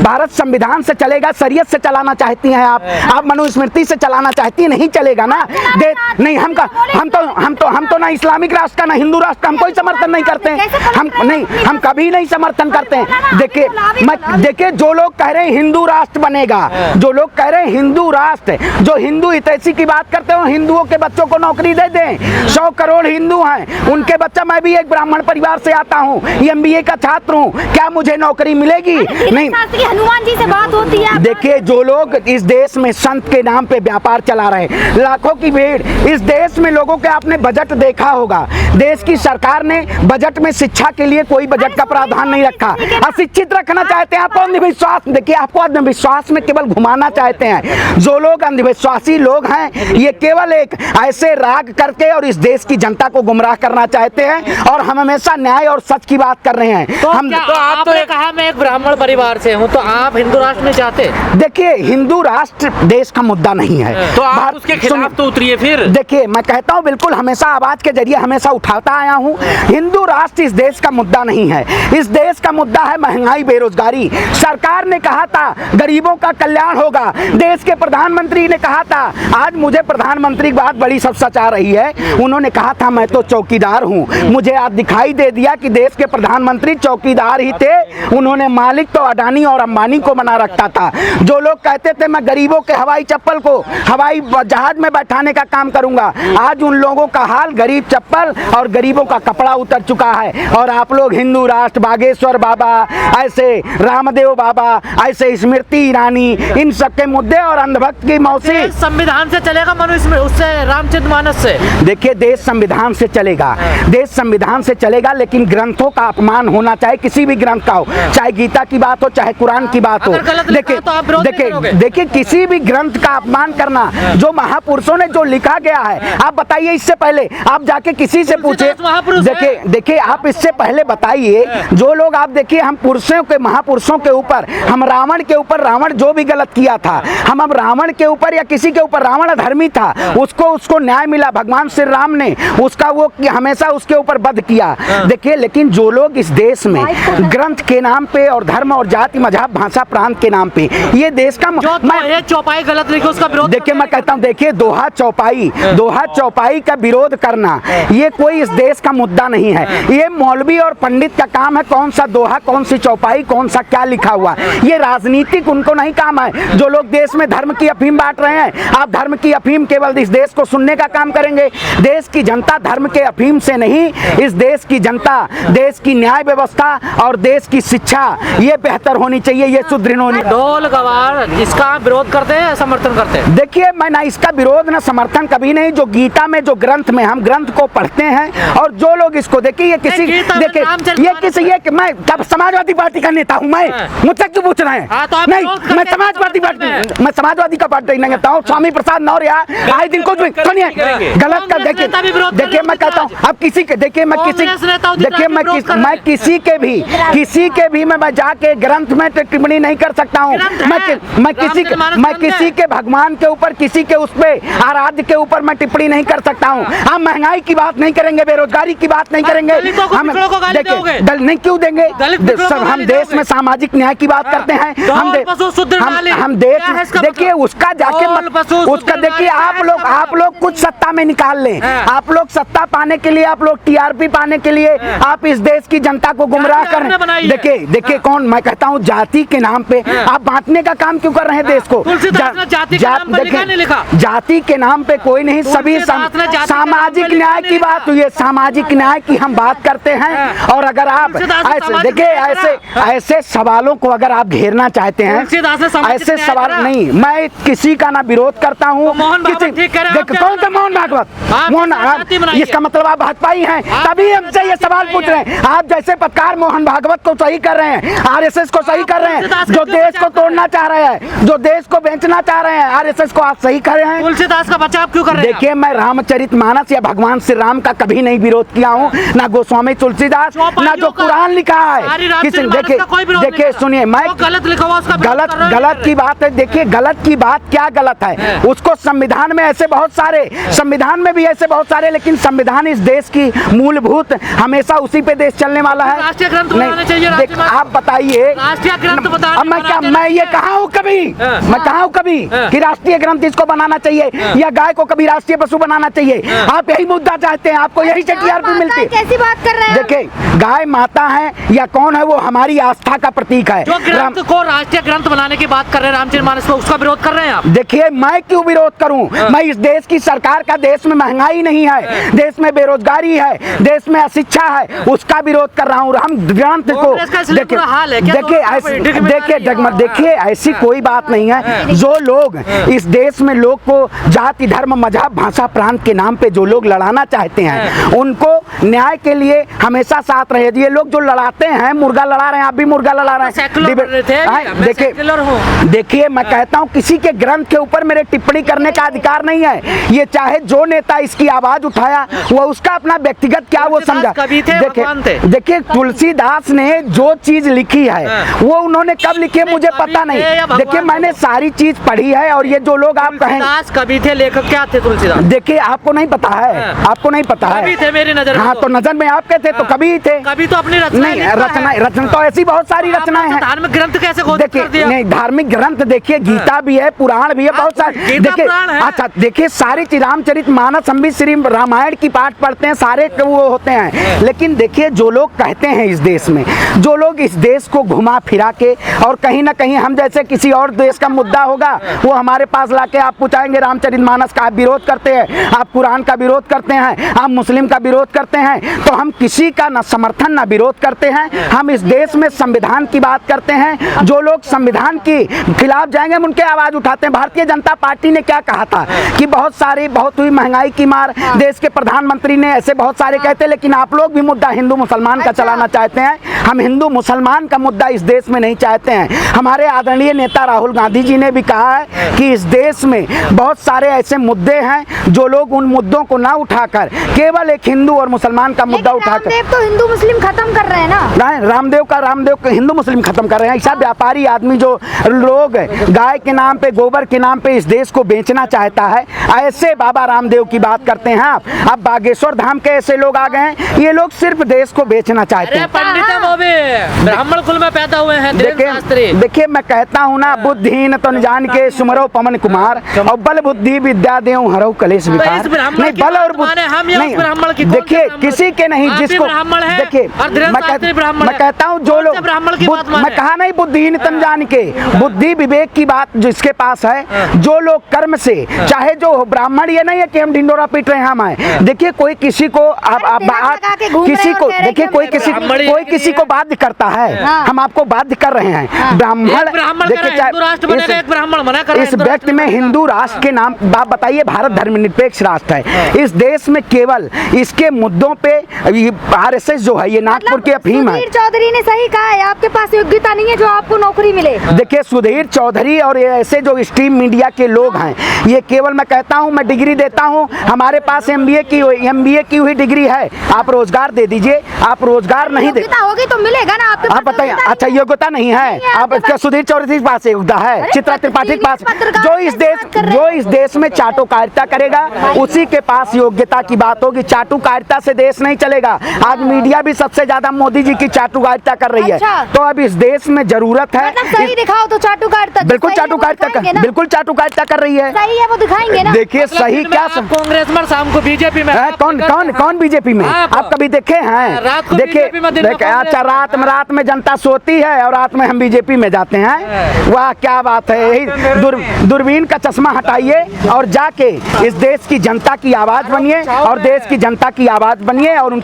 भारत संविधान से चलेगा, शरीयत से चलाना चाहती हैं आप मनुस्मृति से चलाना चाहती हैं, नहीं चलेगा ना। नहीं, हम तो ना इस्लामिक राष्ट्र का ना हिंदू राष्ट्र का हम कोई समर्थन नहीं करते हैं, हम कभी नहीं समर्थन करते हैं। देखिए जो लोग कह रहे हैं हिंदू राष्ट्र बनेगा, जो लोग कह रहे हैं हिंदू राष्ट्र, जो हिंदू हितैषी की बात करते हो, हिंदुओं के बच्चों को नौकरी दे दें। 100 करोड़ हिंदू हैं, उनके बच्चा, मैं भी एक ब्राह्मण परिवार से आता हूँ, MBA का छात्र हूँ, क्या मुझे नौकरी मिलेगी? नहीं। हनुमान जी से बात होती है। देखिए जो लोग इस देश में संत के नाम पे व्यापार चला रहे हैं, लाखों की भीड़ इस देश में, लोगों के आपने बजट देखा होगा, देश की सरकार ने बजट में शिक्षा के लिए कोई बजट का प्रावधान नहीं रखा। अशिक्षित रखना चाहते हैं, आपको अंधविश्वास, देखिए आपको अंधविश्वास में केवल घुमाना चाहते हैं। जो लोग अंधविश्वासी लोग हैं, ये केवल एक ऐसे राग करके और इस देश की जनता को गुमराह करना चाहते हैं, और हम हमेशा न्याय और सच की बात कर रहे हैं। तो आपने कहा मैं एक ब्राह्मण परिवार से हूँ, तो आप हिंदू राष्ट्र में चाहते? देखिए हिंदू राष्ट्र देश का मुद्दा नहीं है, तो आप उसके खिलाफ तो उतरिए फिर। देखिए मैं कहता हूँ, बिल्कुल हमेशा आवाज के जरिए हमेशा उठाता आया हूँ, हिंदू राष्ट्र इस देश का मुद्दा नहीं है। इस देश का मुद्दा है महंगाई, बेरोजगारी। सरकार ने कहा था गरीबों का कल्याण होगा, देश के प्रधानमंत्री ने कहा था, आज मुझे प्रधानमंत्री की बात बड़ी सब सच आ रही है, उन्होंने कहा था मैं तो चौकीदार हूँ, मुझे आज दिखाई दे दिया कि देश के प्रधानमंत्री चौकीदार ही थे, उन्होंने मालिक तो अडानी और अंबानी को बना रखा था। जो लोग कहते थे मैं गरीबों के हवाई चप्पल को हवाई जहाज में बैठाने का काम करूंगा, आज उन लोगों का हाल गरीब चप्पल और गरीबों का कपड़ा उतर चुका है। और आप लोग हिंदू राष्ट्र, बागेश्वर बाबा, ऐसे रामदेव बाबा, ऐसे स्मृति ईरानी, इन सब के मुद्दे और अंधभक्त की मौसी। संविधान से चलेगा मनुस्मृति, उससे रामचरितमानस से? देखिए देश संविधान से चलेगा, देश संविधान से चलेगा, लेकिन ग्रंथों का अपमान होना चाहे, किसी भी ग्रंथ का हो, चाहे गीता की बात हो, चाहे कुरान की बात हो। देखिए किसी भी ग्रंथ का अपमान करना, जो महापुरुषों ने जो लिखा गया है, आप बताइए इससे पहले आप जाके किसी से पूछे, देखिए आप इससे पहले बताइए, जो लोग आप देखिए, हम पुरुषों के महापुरुषों के ऊपर, हम रावण के ऊपर, रावण जो भी गलत किया था, हम अब रावण के ऊपर या किसी के ऊपर, रावण अधर्मी था, उसको न्याय मिला, भगवान श्री राम ने उसका वो हमेशा उसके ऊपर वध किया। देखिए लेकिन जो लोग इस देश में ग्रंथ के नाम पे और धर्म और जाति मजहब भाषा प्रांत के नाम पे, ये देश का मैं चौपाई गलत लिखी, उसका विरोध, देखिए मैं कहता हूँ, देखिए दोहा चौपाई का विरोध करना, ये कोई इस देश का मुद्दा नहीं है। ये मौलवी और पंडित का काम है, कौन सा दोहा, कौन सी चौपाई, कौन सा क्या लिखा हुआ, ये राजनीतिक उनको नहीं काम है। जो लोग देश में धर्म की अफीम बांट रहे हैं, आप धर्म की अफीम केवल इस देश को सुनने का काम करेंगे। देश की जनता धर्म के अफीम से नहीं, इस देश की जनता, देश की न्याय व्यवस्था और देश की शिक्षा ये बेहतर होनी चाहिए, ये सुदृढ़ होनी। ढोल गवार इसका विरोध करते हैं, समर्थन करते हैं? देखिए मैं ना इसका विरोध ना समर्थन कभी नहीं। जो गीता में जो ग्रंथ में हम ग्रंथ को पढ़ते हैं, और जो लोग इसको देखिए, ये किसी देखिए ये किसी ये मैं समाजवादी पार्टी का नेता हूँ, मैं मुझसे क्यों पूछ रहे हैं? नहीं, मैं समाजवादी पार्टी, मैं समाजवादी का पार्टी नहीं कहता हूँ। स्वामी प्रसाद मौर्य आए दिन कुछ भी सुनिए गलत कर, देखिए मैं कहता हूँ, अब किसी के देखिए मैं किसी के भी मैं जाके ग्रंथ में टिप्पणी नहीं कर सकता हूँ। मैं किसी के भगवान के ऊपर, किसी के उस पे आराध्य के ऊपर मैं टिप्पणी नहीं कर सकता हूँ। हम महंगाई की बात नहीं करेंगे, बेरोजगारी की बात नहीं करेंगे, हम देखिए दल नहीं क्यों देंगे, सब हम देश में सामाजिक न्याय की बात करते हैं। हम देश देखिए उसका जाके उसका देखिए, आप लोग कुछ सत्ता में निकाल लें, आप लोग सत्ता पाने के लिए, आप लोग TRP पाने के लिए आप इस देश की जनता को गुमराह करें। देखिए कौन, मैं कहता हूँ जाति के नाम पे आप बांटने का काम क्यों कर रहे हैं देश को? जाति के नाम पे कोई नहीं, सभी सामाजिक न्याय की बात हुई है, सामाजिक न्याय की हम बात करते हैं। और अगर आप ऐसे देखिए ऐसे सवालों को अगर आप घेरना चाहते हैं, ऐसे सवाल नहीं, मैं किसी का ना विरोध करता हूँ। कौन सा मोहन भागवत? इसका मतलब आप भाजपाई हैं, तभी हमसे ये सवाल पूछ रहे हैं। आप जैसे पत्रकार मोहन भागवत को सही कर रहे हैं, RSS को सही कर रहे हैं, जो देश को तोड़ना चाह रहे हैं, जो देश को बेचना चाह रहे हैं, RSS को आप सही कर रहे हैं। तुलसीदास का बचाव क्यों कर रहे हैं? देखिए मैं रामचरितमानस या भगवान श्री राम का कभी नहीं विरोध किया हूँ, ना गोस्वामी तुलसीदास, ना जो कुरान लिखा है। देखिए सुनिए, मैं गलत की बात है, देखिए गलत की बात क्या गलत है, उसको संविधान में ऐसे बहुत सारे, संविधान में भी ऐसे बहुत सारे, लेकिन संविधान इस देश की मूलभूत, हमेशा उसी पे देश चलने वाला है। राष्ट्रीय ग्रंथ बनाने चाहिए। आप बताइए, ग्रंथ बताने अब मैं क्या, बनाते मैं नहीं ये है। कहा हूँ कभी, हाँ। मैं कहा हूँ कभी हाँ। कि राष्ट्रीय ग्रंथ इसको बनाना चाहिए या गाय को कभी राष्ट्रीय पशु बनाना चाहिए? आप यही मुद्दा चाहते हैं, आपको यही से टीआरपी मिलती है। कैसी बात कर रहे हैं? देखिए, गाय माता है या कौन है, वो हमारी आस्था का प्रतीक है। जो ग्रंथ को राष्ट्रीय ग्रंथ बनाने की बात कर रहे हैं रामचरितमानस को, उसका विरोध कर रहे हैं आप? देखिए, मैं क्यों विरोध करूं? मैं इस देश की सरकार का, देश में महंगाई नहीं है, देश में बेरोजगारी है, देश में अशिक्षा है, उसका विरोध कर रहा हूं। हम ग्रंथ को देखिए, देखिए ऐसी कोई बात नहीं है। जो लोग इस देश में लोग को जाति धर्म मजहब भाषा प्रांत के नाम पे जो लोग लड़ाना चाहते हैं, उनको न्याय के लिए हमेशा साथ रहे। ये लोग जो लड़ाते हैं, मुर्गा लड़ा रहे हैं, आप भी मुर्गा लड़ा रहे हैं। देखिए, मैं कहता हूँ किसी के ग्रंथ के ऊपर मेरे टिप्पणी करने का अधिकार नहीं है। ये चाहे जो नेता इसकी आवाज उठाया, वो उसका अपना व्यक्तिगत क्या वो समझा। देखिए, तुलसीदास ने जो चीज लिखी है वो उन्होंने कब लिखी है मुझे पता नहीं। देखिए, मैंने सारी चीज पढ़ी है। और ये जो लोग आप कहें कवि थे, लेखक क्या थे तुलसीदास? देखिए, आपको नहीं पता है, आपको नहीं पता है। कवि थे मेरी नजर में। हाँ, तो नजर में आपके थे तो कवि ही थे। कवि तो अपनी रचना नहीं, रचना तो ऐसी बहुत सारी रचनाएं हैं। धार्मिक ग्रंथ कैसे घोषित कर दिया? नहीं, धार्मिक ग्रंथ देखिए, गीता भी है, पुराण भी है, बहुत सारे। देखिए, अच्छा देखिए, सारी रामचरितमानस हम भी श्री रामायण की पाठ पढ़ते हैं, सारे वो होते हैं। लेकिन देखिए, जो लोग कहते हैं इस देश में, जो लोग इस देश को घुमा फिरा के और कहीं ना कहीं हम जैसे किसी और देश का मुद्दा होगा वो हमारे पास लाके आप पूछाएंगे रामचरितमानस का आप विरोध करते हैं, आप कुरान का विरोध करते हैं, आप मुस्लिम का विरोध करते हैं। तो हम किसी का ना समर्थन ना विरोध करते हैं। हम इस देश में संविधान की बात करते हैं। जो लोग संविधान के खिलाफ जाएंगे हम उनके आवाज उठाते हैं। भारतीय जनता पार्टी ने क्या कहा था कि बहुत हुई महंगाई की मार, देश के प्रधानमंत्री ने ऐसे बहुत सारे कहते, लेकिन आप लोग भी मुद्दा हिंदू मुसलमान का चलाना चाहते हैं। हम हिंदू मुसलमान का मुद्दा इस देश में नहीं चाहते हैं। हमारे आदरणीय नेता राहुल गांधी जी ने भी कहा है कि इस देश में बहुत सारे ऐसे मुद्दे हैं जो लोग उन मुद्दों को ना उठाकर केवल एक हिंदू और मुसलमान का मुद्दा उठाकर, रामदेव तो हिंदू मुस्लिम खत्म कर रहे हैं ना। रामदेव को हिंदू मुस्लिम खत्म कर रहे हैं। ऐसा व्यापारी आदमी जो लोग गाय के नाम पे, गोबर के नाम पे इस देश को बेचना चाहता है, ऐसे बाबा रामदेव की बात करते हैं आप। अब बागेश्वर धाम के ऐसे लोग आ गए हैं, ये लोग सिर्फ देश को बेचना चाहते हैं। पंडित है वो भी ब्राह्मण कुल में पैदा हुए हैं। देखिए, मैं कहता हूँ ना, बुद्धिहीन तो न जान के सुमरो पवन कुमार और बल बुद्धि विद्या देव हरौ कलेश विकार। नहीं, बल और बुद्धि, देखिए किसी के नहीं, जिसको देखिए, मैं कहता हूँ जो लोग, मैं कहा नहीं बुद्धिहीन तो न जान के, बुद्धि विवेक की बात जिसके पास है, जो लोग कर्म से, चाहे जो ब्राह्मण, ये नहीं है कि हम ढिंडोरा पीट रहे हैं हम। देखिए, कोई किसी को किसी को देखिए, कोई किसी को बाध्य करता है। हम आपको बाध्य कर रहे हैं। ब्राह्मण देखिए, इस व्यक्ति में हिंदू राष्ट्र के नाम बात बताइए, भारत धर्मनिरपेक्ष राष्ट्र है। इस देश में केवल इसके मुद्दों पे आरएसएस जो है, ये नागपुर की अफीम है। सुधीर चौधरी ने सही कहा है, आपके पास योग्यता नहीं है जो आपको नौकरी मिले। देखिए, सुधीर चौधरी और ऐसे जो स्ट्रीम मीडिया के लोग हैं, ये केवल, मैं कहता हूँ, मैं डिग्री देता हूँ, हमारे पास एमबीए की हुई डिग्री है। आप रोजगार दे दीजिए, आप रोजगार नहीं दे, होगी तो मिलेगा ना आपके। आप बताइए। अच्छा, योग्यता नहीं है आप, सुधीर चौधरी के पास योग्यता है, चित्रा त्रिपाठी के पास, जो इस देश में चाटुकारिता करेगा उसी के पास योग्यता की बात होगी। चाटुकारिता से देश नहीं चलेगा। आज मीडिया भी सबसे ज्यादा मोदी जी की चाटुकारिता कर रही है। तो अब इस देश में जरूरत है, सही दिखाओ तो चाटुकारिता, बिल्कुल चाटुकारिता कर रही है। सही है वो दिखाएंगे ना। देखिए, सही क्या कांग्रेस में, शाम को बीजेपी में, कौन बीजेपी में? आप कभी देखे हैं? देखिए, अच्छा, रात में जनता सोती है और रात में हम बीजेपी में जाते हैं। वाह, क्या बात है। यही दूरबीन का चश्मा हटाइए और जाके इस देश की जनता की आवाज बनिए और देश की जनता की आवाज बनिए और